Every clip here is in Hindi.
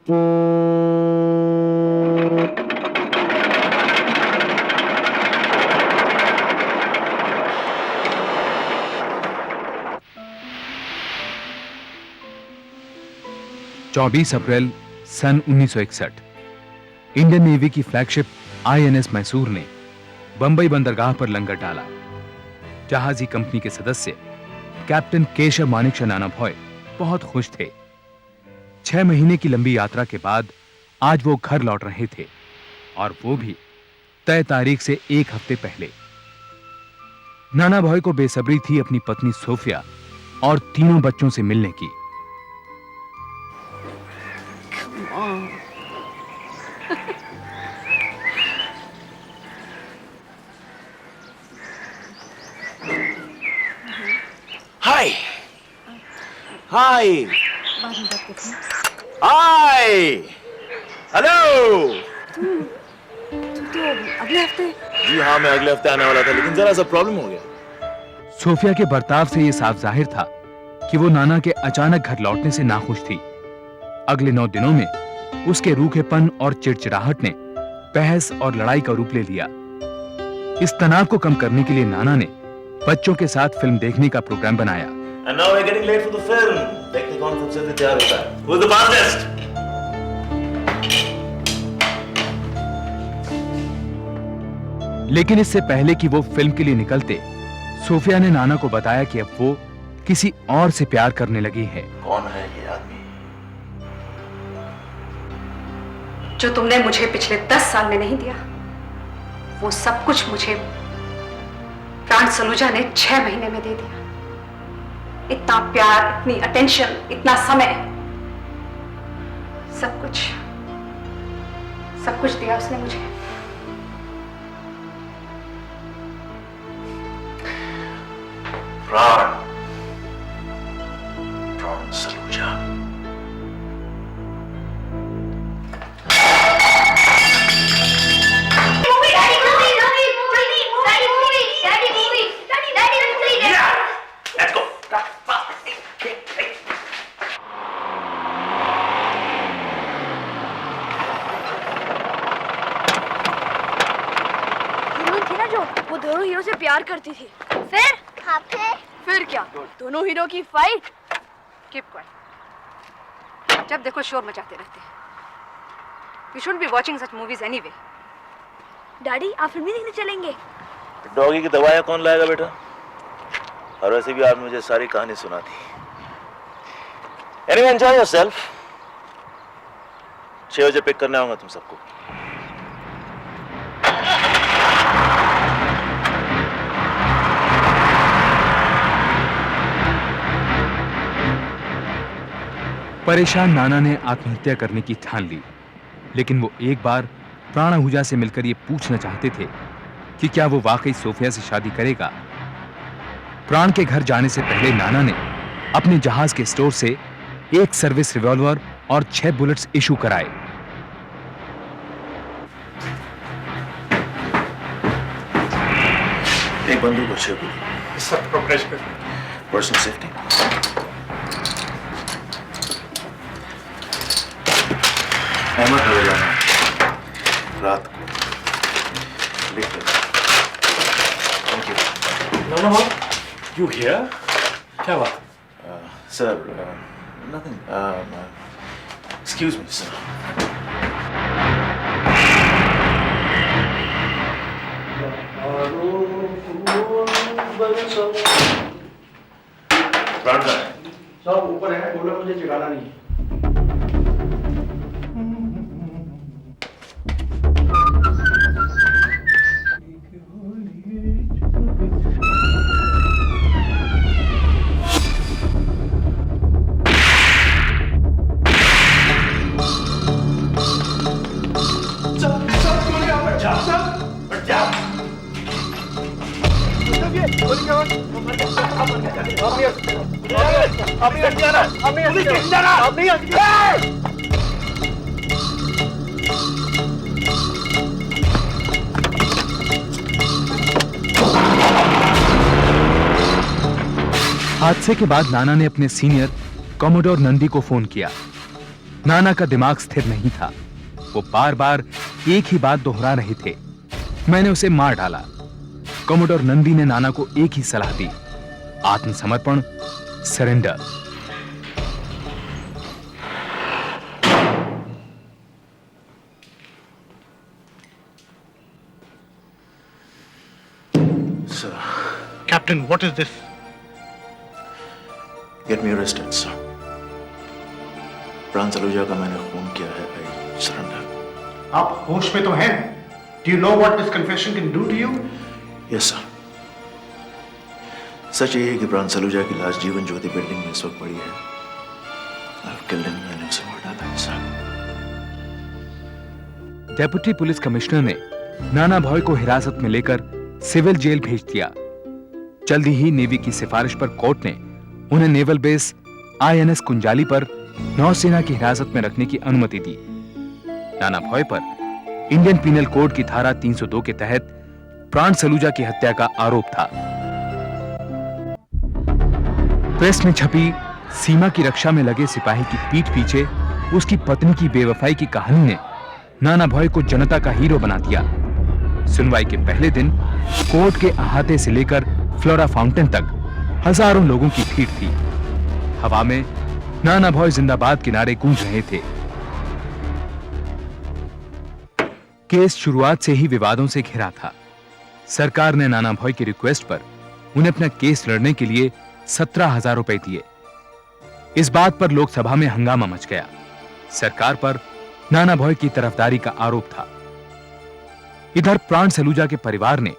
अप्रैल सन 1961 इंडियन नेवी की फ्लैगशिप आईएनएस मैसूर ने बंबई बंदरगाह पर लंगर डाला। जहाजी कंपनी के सदस्य कैप्टन केशव मानेकशॉ नाना भॉय बहुत खुश थे। 6 महीने की लंबी यात्रा के बाद आज वो घर लौट रहे थे, और वो भी तय तारीख से 1 हफ्ते पहले। नाना भॉय को बेसब्री थी अपनी पत्नी सोफिया और तीनों बच्चों से मिलने की। हाय हाय हाय हेलो। तो अगले हफ्ते? जी हाँ, मैं अगले हफ्ते आने वाला था, लेकिन जरा सा प्रॉब्लम हो गया। सोफिया के बर्ताव से यह साफ जाहिर था कि वो नाना के अचानक घर लौटने से नाखुश थी। अगले 9 दिनों में उसके रूखेपन और चिड़चिड़ाहट ने बहस और लड़ाई का रूप ले लिया। इस तनाव को कम करने के लिए नाना ने बच्चों के साथ फिल्म देखने का प्रोग्राम बनाया। And now we're getting late for the film. देखते कौन सबसे ज्यादा तैयार होता है। Who's the fastest? लेकिन इससे पहले कि वो फिल्म के लिए निकलते, सोफिया ने नाना को बताया कि अब वो किसी और से प्यार करने लगी है। कौन है ये आदमी? जो तुमने मुझे पिछले 10 साल में नहीं दिया, वो सब कुछ मुझे प्राण सलूजा ने 6 महीने में दे दिया। इतना प्यार, इतनी अटेंशन, इतना समय, सब कुछ दिया उसने मुझे। प्राण सलूजा। वो दोनों हीरो से प्यार करती थी। फिर क्या? दोनों हीरो की फाइट। Keep quiet. जब देखो शोर मचाते रहते हैं। You shouldn't be watching such movies anyway. Daddy, आप फिल्म देखने चलेंगे? डॉगी की दवाइयाँ कौन लाएगा बेटा? और वैसे भी आपने मुझे सारी कहानी सुना दी। Anyway, enjoy yourself. 6 बजे पिक करने आऊंगा तुम सबको। परेशान नाना ने आत्महत्या करने की ठान ली, लेकिन वो एक बार प्राण आहूजा से मिलकर ये पूछना चाहते थे कि क्या वो वाकई सोफिया से शादी करेगा। प्राण के घर जाने से पहले नाना ने अपने जहाज के स्टोर से 1 सर्विस रिवॉल्वर और 6 बुलेट्स इशू कराए। एक बंदूक और 6 गोली। सब प्रोफेशनल। Personal safety. अहमद हो जाना रात को लिख लेना। Thank you. No, you here? क्या बात? Sir, nothing. Excuse me, sir. प्राण कहाँ है? सब ऊपर है, बोलो मुझे जगाना नहीं है। हादसे के बाद नाना ने अपने सीनियर कमोडोर नंदी को फोन किया नाना का दिमाग स्थिर नहीं था। वो बार बार एक ही बात दोहरा रहे थे, मैंने उसे मार डाला। कमोडोर नंदी ने नाना को एक ही सलाह दी, आत्मसमर्पण, surrender. Sir, Captain, what is this? get me arrested, sir. प्राण सलूजा का मैंने खून किया है। I surrender. आप होश में तो हैं? Do you know what this confession can do to you? Yes, sir. सच ये है कि प्राण सलूजा की लाश जीवन ज्योति बिल्डिंग में इस वक्त पड़ी है। I've killed him, मैंने उसे मार डाला है, सर। डेप्यूटी पुलिस कमिश्नर ने नाना भॉय को हिरासत में लेकर सिविल जेल भेज दिया। जल्दी ही नेवी की सिफारिश पर कोर्ट ने उन्हें नेवल बेस INS कुंजाली पर नौसेना की हिरासत में रखने की अनुमति दी। नाना भॉय पर इंडियन पीनल कोड की धारा 302 के तहत प्राण सलूजा की हत्या का आरोप था। प्रेस में छपी सीमा की रक्षा में लगे सिपाही की पीठ पीछे उसकी पत्नी की बेवफाई की कहानी ने नाना भॉय को जनता का हीरो बना दिया। सुनवाई के पहले दिन कोर्ट के अहाते से लेकर फ्लोरा फाउंटेन तक हजारों लोगों की भीड़ थी। हवा में नाना भॉय जिंदाबाद के नारे गूंज रहे थे। केस शुरुआत से ही विवादों से घिरा था। सरकार ने नाना भॉय की रिक्वेस्ट पर उन्हें अपना केस लड़ने के लिए 17,000 रुपए दिए। इस बात पर लोकसभा में हंगामा मच गया। सरकार पर नाना भॉय की तरफदारी का आरोप था। इधर प्राण सलूजा के परिवार ने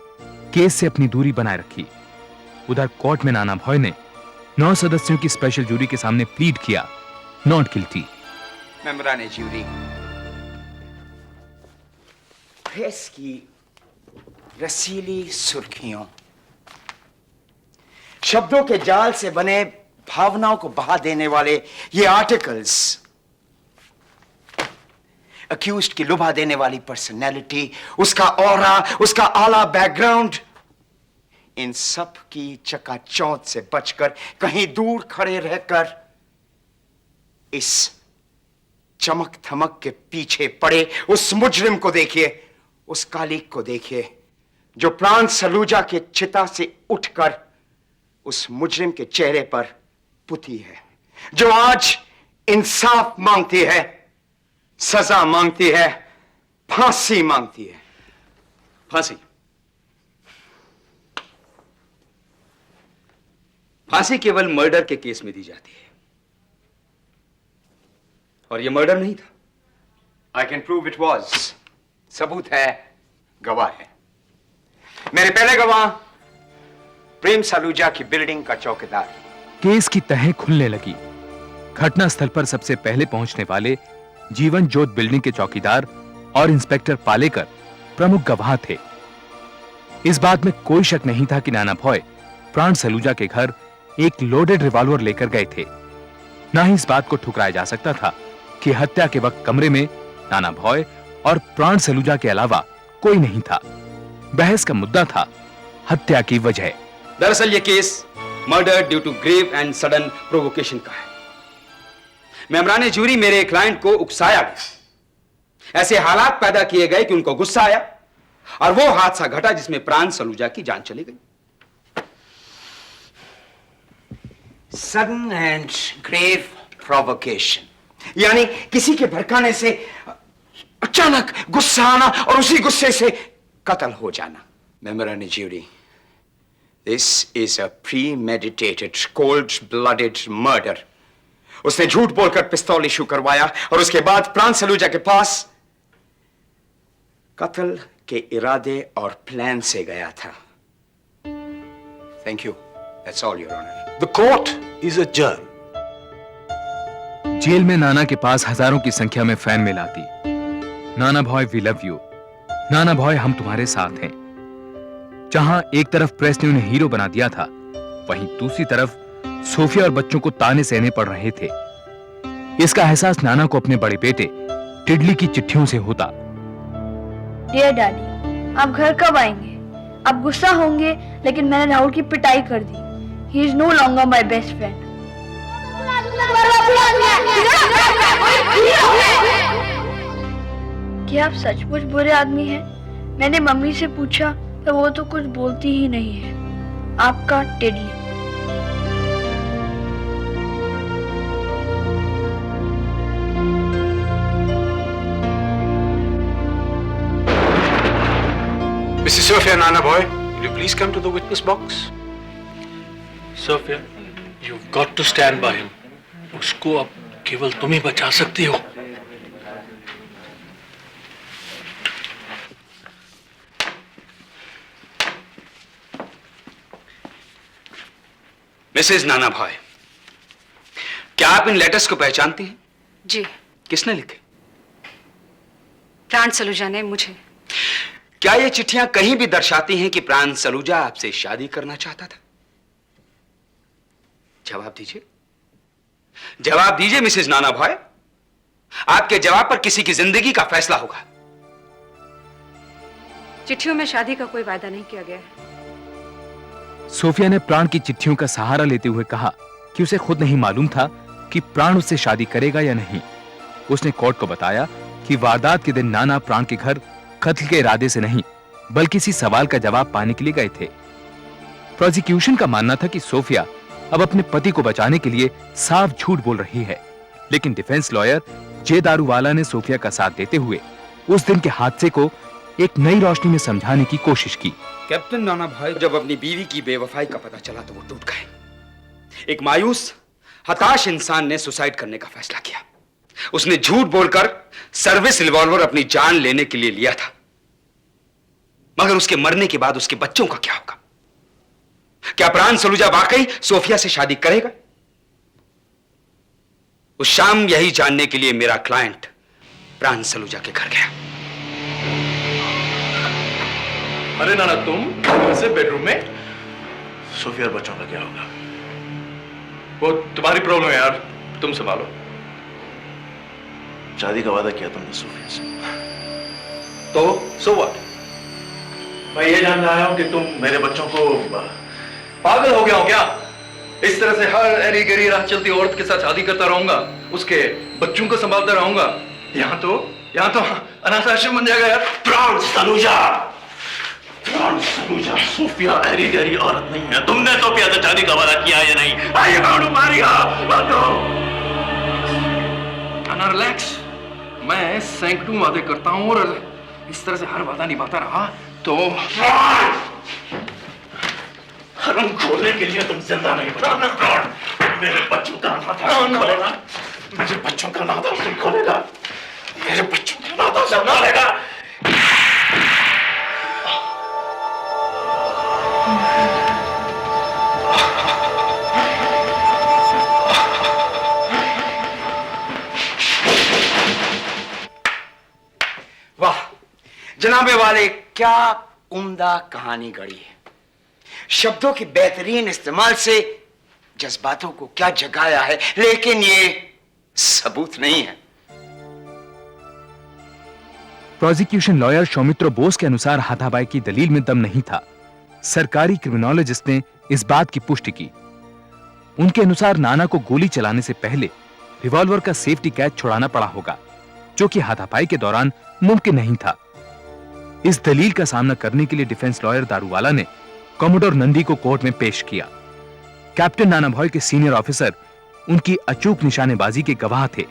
केस से अपनी दूरी बनाए रखी। उधर कोर्ट में नाना भॉय ने 9 सदस्यों की स्पेशल जूरी के सामने प्लीड किया, नॉट गिल्टी। मेंबरान जूरी, प्रेस की रसीली सुर्खियों, शब्दों के जाल से बने भावनाओं को बहा देने वाले ये आर्टिकल्स, अक्यूज्ड की लुभा देने वाली पर्सनैलिटी, उसका ऑरा, उसका आला बैकग्राउंड, इन सब की चकाचौंध से बचकर कहीं दूर खड़े रहकर इस चमक धमक के पीछे पड़े उस मुजरिम को देखिए, उस कालिक को देखिए जो प्राण सलूजा के चिता से उठकर उस मुजरिम के चेहरे पर पुती है, जो आज इंसाफ मांगती है, सजा मांगती है, फांसी मांगती है। फांसी, फांसी केवल मर्डर के केस में दी जाती है, और यह मर्डर नहीं था। I can prove it was, सबूत है, गवाह है। मेरे पहले गवाह प्रेम सलूजा की बिल्डिंग का चौकीदार। केस की तह खुलने लगी। घटना स्थल पर सबसे पहले पहुंचने वाले जीवन ज्योत बिल्डिंग के चौकीदार और इंस्पेक्टर पालेकर प्रमुख गवाह थे। इस बात में कोई शक नहीं था कि नाना भॉय प्राण सलूजा के घर एक लोडेड रिवॉल्वर लेकर गए थे। ना ही इस बात को ठुकराया जा सकता था कि हत्या के वक्त कमरे में नाना भॉय और प्राण सलूजा के अलावा कोई नहीं था। बहस का मुद्दा था हत्या की वजह। दरअसल यह case murder due to grave and sudden provocation का है। मेंबरान जूरी, मेरे क्लाइंट को उकसाया गया, ऐसे हालात पैदा किए गए कि उनको गुस्सा आया और वो हादसा घटा जिसमें प्राण सलूजा की जान चली गई। सडन एंड ग्रेव प्रोवोकेशन, यानी किसी के भड़काने से अचानक गुस्सा आना और उसी गुस्से से कत्ल हो जाना। मेंबरान जूरी, this is a premeditated cold-blooded murder. उसने झूठ बोलकर पिस्तौल इशू करवाया और उसके बाद प्राण सलूजा के पास कत्ल के इरादे और प्लान से गया था। Thank you, that's all your honour. The court is adjourned. जेल में नाना के पास हजारों की संख्या में फैन मिल आती। नाना भॉय, वी लव यू। नाना भॉय, हम तुम्हारे साथ हैं। जहां एक तरफ प्रेस ने उन्हें हीरो बना दिया था, वहीं दूसरी तरफ सोफिया और बच्चों को ताने सहने पड़ रहे थे। इसका एहसास नाना को अपने बड़े बेटे टिडली की चिट्ठियों से होता। डियर डैडी, आप घर कब आएंगे? आप गुस्सा होंगे, लेकिन मैंने राहुल की पिटाई कर दी। He is no longer my best friend. क्या आप सचमुच बुरे आदमी हैं? मैंने मम्मी से पूछा पर वो तो कुछ बोलती ही नहीं है। आपका teddy. Mrs. Sophia Nana boy, will you please come to the witness box? Sophia, you've got to stand by him. उसको अब केवल तुम ही बचा सकती हो। मिसेज नाना भाई, क्या आप इन लेटर्स को पहचानती हैं? जी। किसने लिखे? प्राण सलूजा ने मुझे। क्या ये चिट्ठियां कहीं भी दर्शाती हैं कि प्राण सलूजा आपसे शादी करना चाहता था? जवाब दीजिए, जवाब दीजिए मिसेज नाना भाई। आपके जवाब पर किसी की जिंदगी का फैसला होगा। चिट्ठियों में शादी का कोई वायदा नहीं किया गया है। सोफिया ने प्राण की चिट्ठियों का सहारा लेते हुए कहा कि उसे खुद नहीं मालूम था कि प्राण उससे शादी करेगा या नहीं। उसने कोर्ट को बताया कि वारदात के दिन नाना प्राण के घर कत्ल के इरादे से नहीं बल्कि इसी सवाल का जवाब पाने के लिए गए थे। प्रोसिक्यूशन का मानना था कि सोफिया अब अपने पति को बचाने के लिए साफ झूठ बोल रही है, लेकिन डिफेंस लॉयर जे दारूवाला ने सोफिया का साथ देते हुए उस दिन के हादसे को एक नई रोशनी में समझाने की कोशिश की। कैप्टन नाना भाई जब अपनी बीवी की बेवफाई का पता चला तो वो टूट गए। एक मायूस, हताश इंसान ने सुसाइड करने का फैसला किया। उसने झूठ बोलकर सर्विस रिवॉल्वर अपनी जान लेने के लिए लिया था। मगर उसके मरने के बाद उसके बच्चों का क्या होगा? क्या प्राण सलूजा वाकई सोफिया से शादी करेगा? उस शाम यही जानने के लिए मेरा क्लाइंट प्राण सलूजा के घर गया। अरे नाना, तुम वैसे बेडरूम में? सोफिया और बच्चों का क्या होगा? वो तुम्हारी प्रॉब्लम है यार, तुम संभालो। शादी का वादा किया तुमने सोफिया से, तो सो व्हाट? मैं ये जानना आया हूं कि तुम मेरे बच्चों को पागल हो गया हो क्या? इस तरह से हर एरी गरी राह चलती औरत के साथ शादी करता रहूंगा, उसके बच्चों को संभालता रहूंगा? यहाँ तो अनाथ आश्रम बन जाएगा यार। प्राण सलूजा, प्राण सलूजा सोफिया एरी गरी औरत नहीं है। तुमने सोफिया से शादी का वादा किया या नहीं? आई काउंट मारिया ना, रिलैक्स। मैं सैकड़ों वादे करता हूं और इस तरह से हर वादा निभाता रहा तो हरम खोलने के लिए तुम जिंदा नहीं बचा। मेरे बच्चों का नाता खोलेगा, मेरे बच्चों का नाता तुम खोलेगा, मेरे बच्चों का नाता संभालेगा। वाह जनाबे वाले, क्या उम्दा कहानी गढ़ी है। शब्दों के बेहतरीन इस्तेमाल से जज्बातों को क्या जगाया है, लेकिन ये सबूत नहीं है। प्रोसिक्यूशन लॉयर सौमित्र बोस के अनुसार हाथापाई की दलील में दम नहीं था। सरकारी क्रिमिनोलॉजिस्ट ने इस बात की पुष्टि की। उनके अनुसार नाना को गोली चलाने से पहले रिवॉल्वर का सेफ्टी कैच छुड़ाना पड़ा होगा, जो कि हाथापाई के दौरान मुमकिन नहीं था। इस दलील का सामना करने के लिए डिफेंस लॉयर दारूवाला ने कमोडोर नंदी को कोर्ट में पेश किया। कैप्टन नाना भॉय के सीनियर ऑफिसर उनकी अचूक निशानेबाजी के गवाह थे।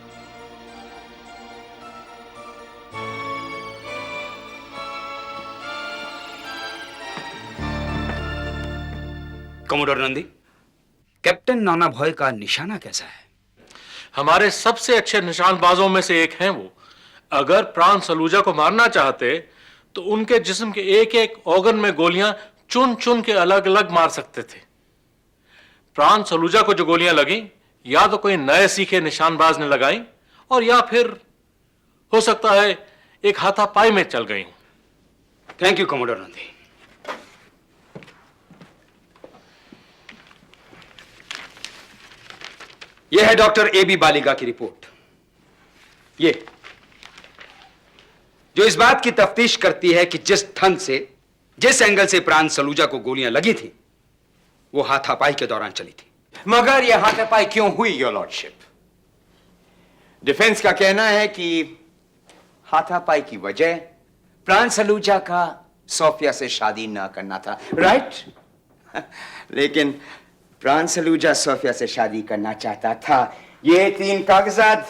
कमोडोर नंदी, कैप्टन नाना भॉय का निशाना कैसा है? हमारे सबसे अच्छे निशानबाजों में से एक हैं वो। अगर प्राण सलूजा को मारना चाहते तो उनके जिस्म के एक एक ऑर्गन में गोलियां चुन चुन के अलग अलग मार सकते थे। प्राण सलूजा को जो गोलियां लगी या तो कोई नए सीखे निशानबाज ने लगाई और या फिर हो सकता है एक हाथापाई में चल गई। Thank you commodore Nandi. यह है डॉक्टर एबी बालिगा की रिपोर्ट, ये जो इस बात की तफ्तीश करती है कि जिस ढंग से, जिस एंगल से प्राण सलूजा को गोलियां लगी थी वो हाथापाई के दौरान चली थी। मगर यह हाथापाई क्यों हुई, योर लॉर्डशिप? डिफेंस का कहना है कि हाथापाई की वजह प्राण सलूजा का सोफिया से शादी ना करना था, राइट? लेकिन प्राण सलूजा सोफिया से शादी करना चाहता था। ये 3 कागजात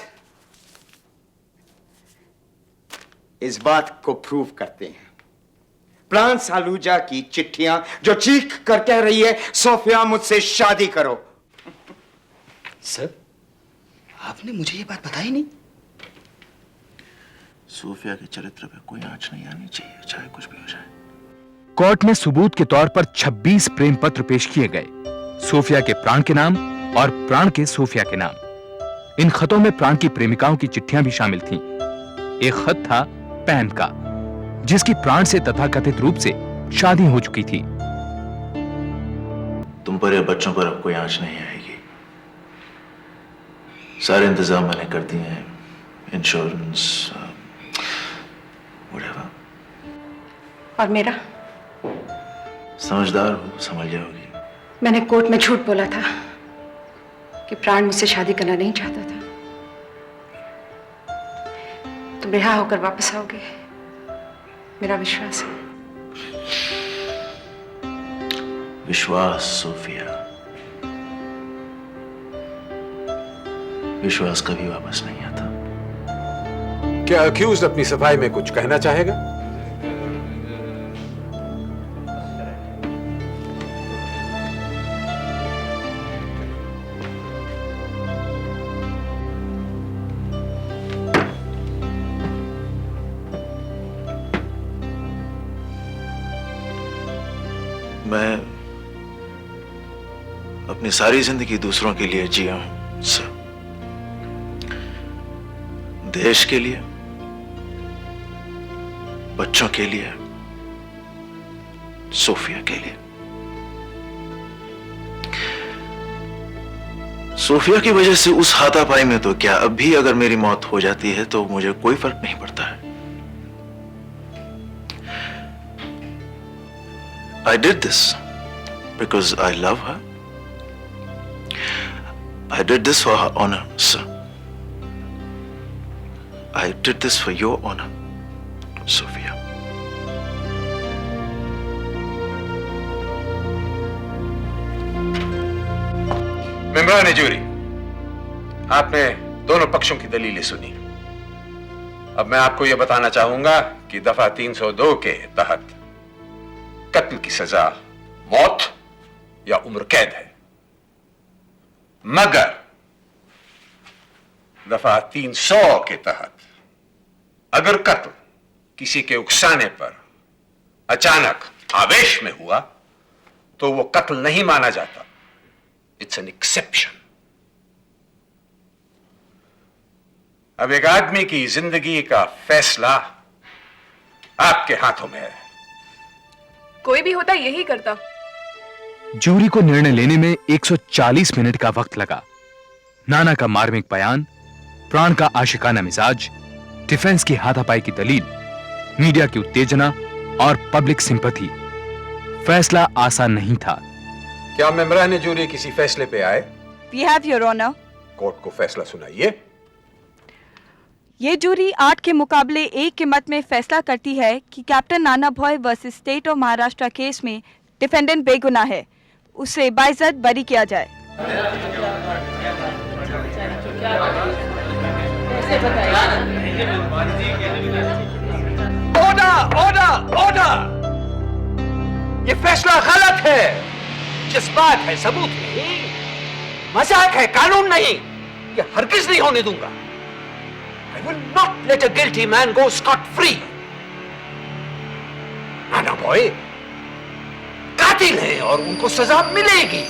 इस बात को प्रूव करते हैं। प्राण सलूजा की चिट्ठियां जो चीख कर कह रही है, सोफिया मुझसे शादी करो। सर, आपने मुझे ये बात बताई नहीं। सोफिया के चरित्र पे कोई आंच नहीं आनी चाहिए, चाहे कुछ भी हो जाए। कोर्ट में सबूत के तौर पर 26 प्रेम पत्र पेश किए गए, सोफिया के प्राण के नाम और प्राण के सोफिया के नाम। इन खतों में प्राण की प्रेमिकाओं की चिट्ठियां भी शामिल थीं। एक खत था पैम का, जिसकी प्राण से तथाकथित रूप से शादी हो चुकी थी। तुम पर या बच्चों पर अब कोई आंच नहीं आएगी। सारे इंतजाम मैंने कर दिए हैं, इंश्योरेंस व्हाटएवर। और मेरा? समझदार हो, समझ जाओगी। मैंने कोर्ट में झूठ बोला था कि प्राण मुझसे शादी करना नहीं चाहता था। तुम रिहा होकर वापस आओगे, मेरा विश्वास है। विश्वास सोफिया, विश्वास कभी वापस नहीं आता। क्या अक्यूज अपनी सफाई में कुछ कहना चाहेगा? मैं अपनी सारी जिंदगी दूसरों के लिए जिया हूं सर। देश के लिए, बच्चों के लिए, सोफिया के लिए। सोफिया की वजह से उस हाथापाई में तो क्या, अब भी अगर मेरी मौत हो जाती है तो मुझे कोई फर्क नहीं पड़ता है। I did this because I love her. I did this for her honor, sir. I did this for your honor, Sophia. मेंबरान जूरी, आपने दोनों पक्षों की दलीलें सुनी। अब मैं आपको यह बताना चाहूंगा कि दफा 302 के तहत कत्ल की सजा मौत या उम्र कैद है, मगर दफा 300 के तहत अगर कत्ल किसी के उकसाने पर अचानक आवेश में हुआ तो वो कत्ल नहीं माना जाता। It's an exception. अब एक आदमी की जिंदगी का फैसला आपके हाथों में है। कोई भी होता यही करता। जूरी को निर्णय लेने में 140 मिनट का वक्त लगा। नाना का मार्मिक बयान, प्राण का आशिकाना मिजाज, डिफेंस की हाथापाई की दलील, मीडिया की उत्तेजना और पब्लिक सिंपैथी। फैसला आसान नहीं था। क्या मेंबरान जूरी किसी फैसले पे आए? We have your honor. Court को फैसला सुनाइए। ये जूरी 8 के मुकाबले 1 के मत में फैसला करती है कि captain Nana Bhoy versus state of Maharashtra case में डिफेंडेंट बेगुनाह है, उसे बाइज्जत बरी किया जाए। Order, order, order! ये फैसला गलत है। जज्बात है, सबूत नहीं, मजाक है, कानून नहीं। ये हरगिज नहीं होने दूंगा। I will not let a guilty man go scot-free. Nana boy कातिल है और उनको सजा मिलेगी।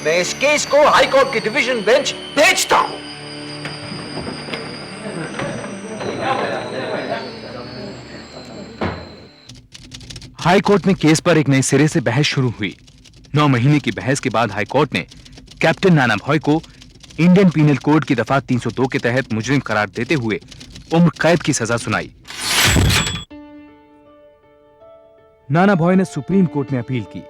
मैं इस केस को हाई कोर्ट की डिवीजन बेंच भेजता हूं। हाई कोर्ट में केस पर एक नए सिरे से बहस शुरू हुई। 9 महीने की बहस के बाद हाई कोर्ट ने कैप्टन नाना भॉय को इंडियन पीनल कोड की दफा 302 के तहत मुजरिम करार देते हुए उम्र कैद की सजा सुनाई। नाना भॉय ने सुप्रीम कोर्ट में अपील की।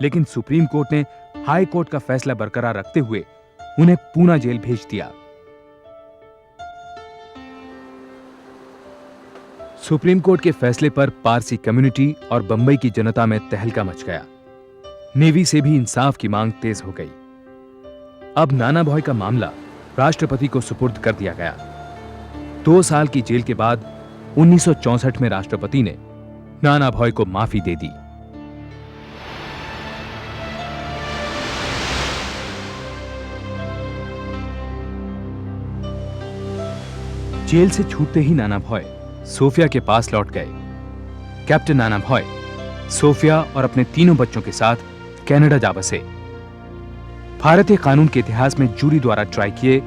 लेकिन सुप्रीम कोर्ट ने हाई कोर्ट का फैसला बरकरार रखते हुए उन्हें पूना जेल भेज दिया। सुप्रीम कोर्ट के फैसले पर पारसी कम्युनिटी और बंबई की जनता में तहलका मच गया। नेवी से भी इंसाफ की मांग तेज हो गई। अब नाना भॉय का मामला राष्ट्रपति को सुपुर्द कर दिया गया। 2 साल की जेल के बाद 1964 में राष्ट्रपति ने नाना भॉय को माफी दे दी। जेल से छूटते ही नाना भॉय सोफिया के पास लौट गए। कैप्टन नाना भॉय सोफिया और अपने 3 बच्चों के साथ कनाडा जा बसे। भारतीय कानून के इतिहास में जूरी द्वारा ट्राई किए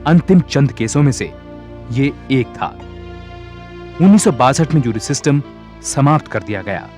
अंतिम चंद केसों में से ये एक था। 1962 में जूरी सिस्टम समाप्त कर दिया गया।